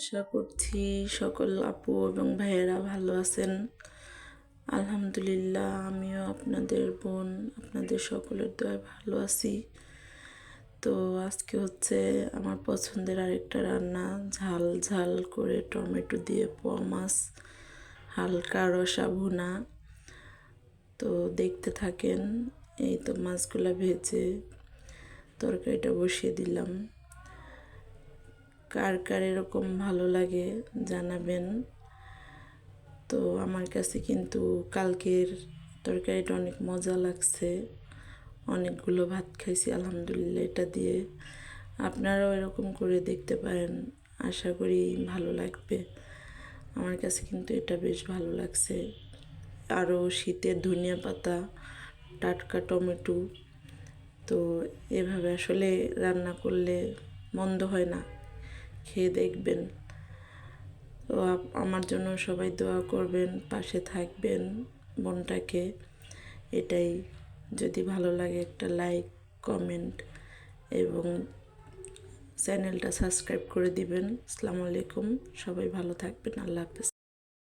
আশা করছি সকল আপু এবং ভাইয়েরা ভালো আছেন। আলহামদুলিল্লাহ, আমিও আপনাদের বোন, আপনাদের সকলের দয়ায় ভালো আছি। তো আজকে হচ্ছে আমার পছন্দের আরেকটা রান্না, ঝাল ঝাল করে টমেটো দিয়ে পোয়া মাছ, হালকা রসা ভুনা। তো দেখতে থাকেন। এই তো মাছগুলা ভেজে তরকারিটা বসিয়ে দিলাম। কার কার এরকম ভালো লাগে জানাবেন। তো আমার কাছে কিন্তু কালকের তরকারিটা অনেক মজা লাগছে, অনেকগুলো ভাত খাইছি আলহামদুলিল্লাহ এটা দিয়ে। আপনারাও এরকম করে দেখতে পারেন, আশা করি ভালো লাগবে। আমার কাছে কিন্তু এটা বেশ ভালো লাগছে। আরও শীতের ধনিয়া পাতা, টাটকা টমেটো, তো এভাবে আসলে রান্না করলে মন্দ হয় না, খেয়ে দেখবেন। তো আমার জন্য সবাই দোয়া করবেন, পাশে থাকবেন বোনটাকে। এটাই, যদি ভালো লাগে একটা লাইক, কমেন্ট এবং চ্যানেলটা সাবস্ক্রাইব করে দিবেন। আসসালামু আলাইকুম, সবাই ভালো থাকবেন, আল্লাহ হাফেজ।